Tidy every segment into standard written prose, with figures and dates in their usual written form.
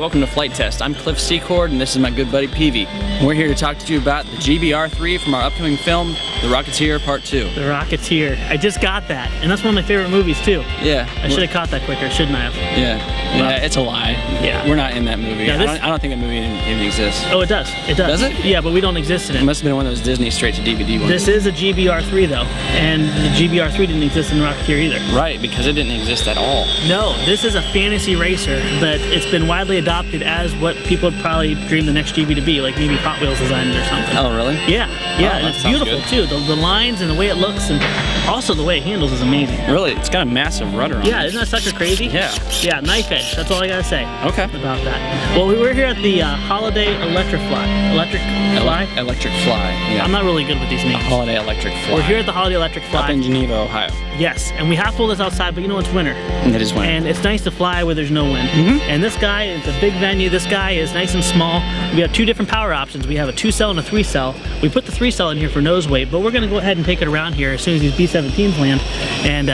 welcome to Flite Test. I'm Cliff Secord, and this is my good buddy Peavy. We're here to talk to you about the Gee Bee R3 from our upcoming film, The Rocketeer Part 2. The Rocketeer. I just got that, and that's one of my favorite movies too. Yeah. I should have caught that quicker, shouldn't I have? Yeah, it's a lie. Yeah. We're not in that movie. Yeah, I don't think that movie even exists. Oh, it does. It does. Does it? Yeah, but we don't exist in it. It must have been one of those Disney straight-to-DVD ones. This is a Gee Bee R3 though, and the Gee Bee R3 didn't exist in The Rocketeer either. Right, because it didn't exist at all. No, this is a fantasy racer, but it's been widely adopted as what people would probably dream the next Gee Bee to be, like maybe Hot Wheels designs or something. Oh, really? Yeah, and it's beautiful too. The lines and the way it looks, and also the way it handles is amazing. Really? It's got a massive rudder on it. Yeah, isn't that sucker crazy? Yeah. Yeah, knife edge. That's all I gotta say. Okay. About that. Well, we're here at the Holiday Electric Fly. Electric Fly? Electric Fly, yeah. I'm not really good with these names. Holiday Electric Fly. We're here at the Holiday Electric Fly. Up in Geneva, Ohio. Yes, and we have pulled this outside, but you know it's winter. It is winter. And it's nice to fly where there's no wind. And this guy, it's a big venue. This guy is nice and small. We have two different power options. We have a 2-cell and a 3-cell. We put the 3-cell in here for nose weight, but we're gonna go ahead and take it around here as soon as these B-17s land and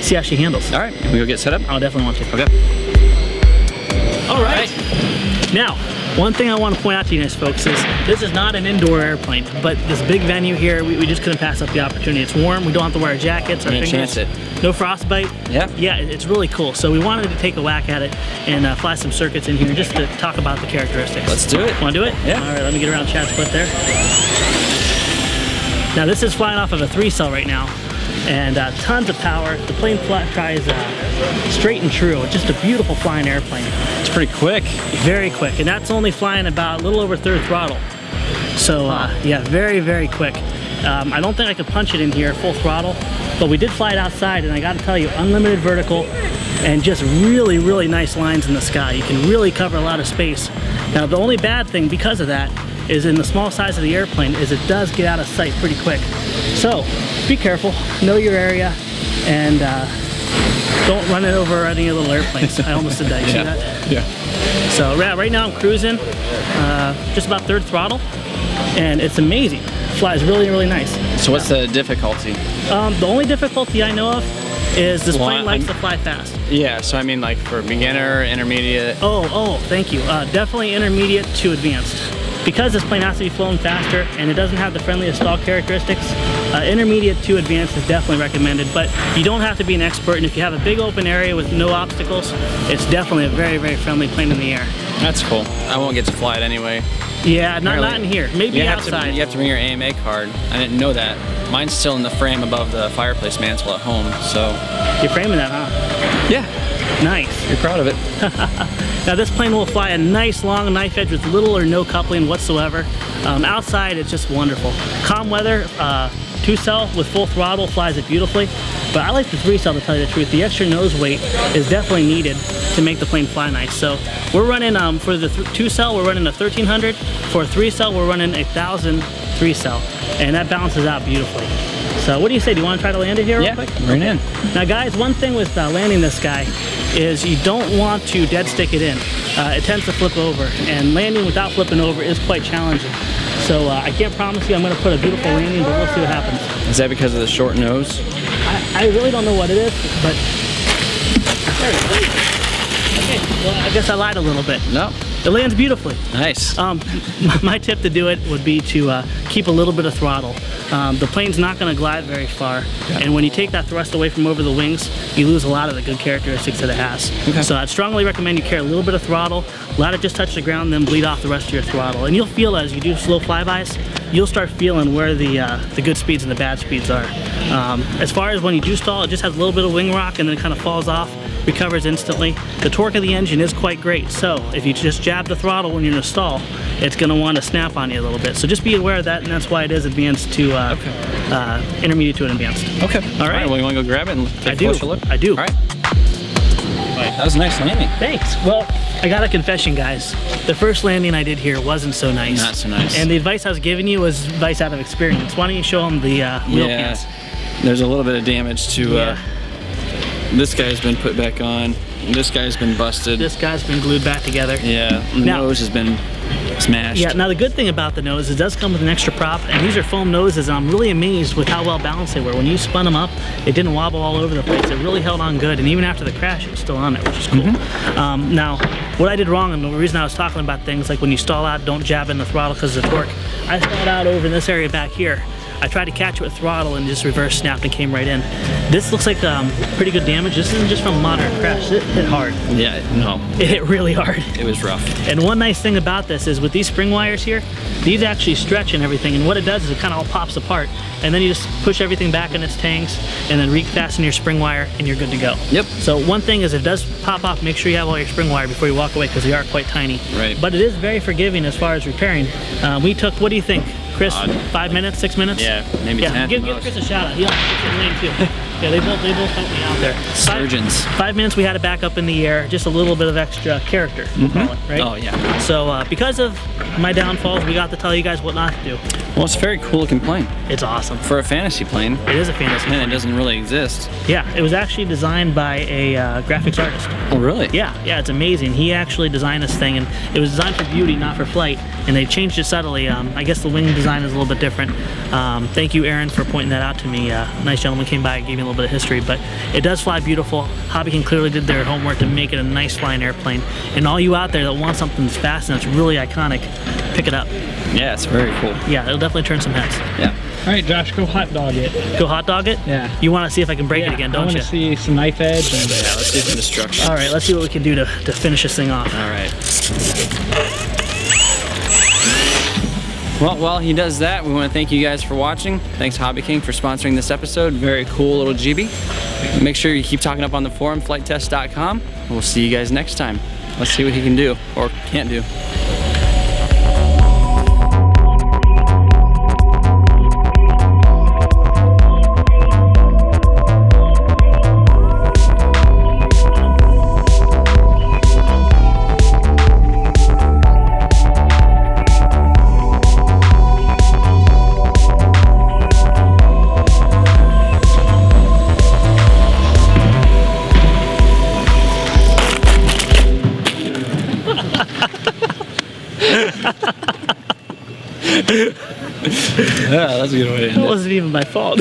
see how she handles. All right, can we go get set up? I'll definitely want to. Okay. All right. Now, one thing I want to point out to you guys folks is this is not an indoor airplane, but this big venue here, we just couldn't pass up the opportunity. It's warm, we don't have to wear jackets, our fingers, chance it. No frostbite. Yeah. Yeah, it's really cool. So we wanted to take a whack at it and fly some circuits in here just to talk about the characteristics. Let's do it. Want to do it? Yeah. All right, let me get around Chad's foot there. Now this is flying off of a 3-cell right now, and tons of power. The plane flies straight and true. It's just a beautiful flying airplane. It's pretty quick. Very quick, and that's only flying about a little over 3rd throttle. So yeah, very, very quick. I don't think I could punch it in here full throttle, but we did fly it outside, and I gotta tell you, unlimited vertical and just really, really nice lines in the sky. You can really cover a lot of space. Now the only bad thing because of that is in the small size of the airplane is it does get out of sight pretty quick. So be careful, know your area, and don't run it over any of the little airplanes. I almost did that, you see that? Yeah. So right now I'm cruising just about 3rd throttle, and it's amazing. Flies really, really nice. So what's the difficulty? The only difficulty I know of is this plane likes to fly fast. Yeah, so I mean like for beginner, intermediate. Oh, thank you. Definitely intermediate to advanced. Because this plane has to be flown faster and it doesn't have the friendliest stall characteristics, intermediate to advanced is definitely recommended, but you don't have to be an expert, and if you have a big open area with no obstacles, it's definitely a very, very friendly plane in the air. That's cool. I won't get to fly it anyway. Yeah, not in here. Maybe outside. You have to bring your AMA card. I didn't know that. Mine's still in the frame above the fireplace mantle at home, so. You're framing that, huh? Yeah. Nice. You're proud of it. Now this plane will fly a nice long knife edge with little or no coupling whatsoever. Outside it's just wonderful. Calm weather, 2-cell with full throttle flies it beautifully, but I like the 3-cell to tell you the truth. The extra nose weight is definitely needed to make the plane fly nice. So we're running, for the 2-cell we're running a 1300, for a 3-cell we're running a 1000 3-cell, and that balances out beautifully. So what do you say? Do you want to try to land it here real quick? Bring it in. Now guys, one thing with landing this guy is you don't want to dead stick it in. It tends to flip over, and landing without flipping over is quite challenging. So I can't promise you I'm going to put a beautiful landing, but we'll see what happens. Is that because of the short nose? I really don't know what it is, but there it is. Okay, well I guess I lied a little bit. No. It lands beautifully. Nice. My tip to do it would be to keep a little bit of throttle. The plane's not going to glide very far, and when you take that thrust away from over the wings, you lose a lot of the good characteristics that it has. Okay. So I'd strongly recommend you carry a little bit of throttle, let it just touch the ground, then bleed off the rest of your throttle. And you'll feel as you do slow flybys, you'll start feeling where the good speeds and the bad speeds are. As far as when you do stall, it just has a little bit of wing rock and then it kind of falls off, recovers instantly. The torque of the engine is quite great, so if you just jab the throttle when you're in a stall, it's going to want to snap on you a little bit. So just be aware of that, and that's why it is advanced to intermediate to an advanced. Okay. All right. Well, you want to go grab it and take a closer look? I do. All right. That was a nice landing. Thanks. Well, I got a confession, guys. The first landing I did here wasn't so nice. Not so nice. And the advice I was giving you was advice out of experience. Why don't you show them the wheel pans? There's a little bit of damage to this guy's been put back on. This guy's been busted. This guy's been glued back together. Yeah, the nose has been Smashed. Yeah, now the good thing about the nose, it does come with an extra prop, and these are foam noses, and I'm really amazed with how well balanced they were. When you spun them up, it didn't wobble all over the place. It really held on good, and even after the crash, it was still on there, which is cool. Now, what I did wrong, and the reason I was talking about things like when you stall out, don't jab in the throttle because of the torque. I stalled out over in this area back here. I tried to catch it with throttle and just reverse snapped and came right in. This looks like pretty good damage. This isn't just from a moderate crash. It hit hard. Yeah, no. It hit really hard. It was rough. And one nice thing about this is with these spring wires here, these actually stretch and everything, and what it does is it kind of all pops apart, and then you just push everything back in its tanks and then refasten your spring wire and you're good to go. Yep. So one thing is if it does pop off, make sure you have all your spring wire before you walk away because they are quite tiny. Right. But it is very forgiving as far as repairing. We took, what do you think, Chris? 5 minutes, 6 minutes? Yeah, maybe 10. Give Chris a shout out. He also fixed the lane too. Yeah, they both helped me out there. Surgeons. 5 minutes we had it back up in the air, just a little bit of extra character, we'll call it, right? Oh yeah. So because of my downfalls, we got to tell you guys what not to do. Well, it's a very cool looking plane. It's awesome. For a fantasy plane. It is a fantasy And plane. it doesn't really exist. Yeah, it was actually designed by a graphics artist. Oh really? Yeah, it's amazing. He actually designed this thing, and it was designed for beauty, not for flight. And they changed it subtly. I guess the wing design is a little bit different. Thank you, Aaron, for pointing that out to me. Nice gentleman came by and gave me a little bit of history, but it does fly beautiful. HobbyKing clearly did their homework to make it a nice flying airplane. And all you out there that want something that's fast and that's really iconic, pick it up. Yeah, it's very cool. Yeah, it'll definitely turn some heads. Yeah. All right, Josh, go hot dog it. Go hot dog it? Yeah. You want to see if I can break it again, I don't want you? to see some knife edge. And, Yeah, let's do some destruction. All right, let's see what we can do to finish this thing off. All right. Well, while he does that, we want to thank you guys for watching. Thanks HobbyKing for sponsoring this episode. Very cool little Gee Bee. Make sure you keep talking up on the forum, flitetest.com. We'll see you guys next time. Let's see what he can do, or can't do. Yeah, that's a good way to end it. That wasn't even my fault.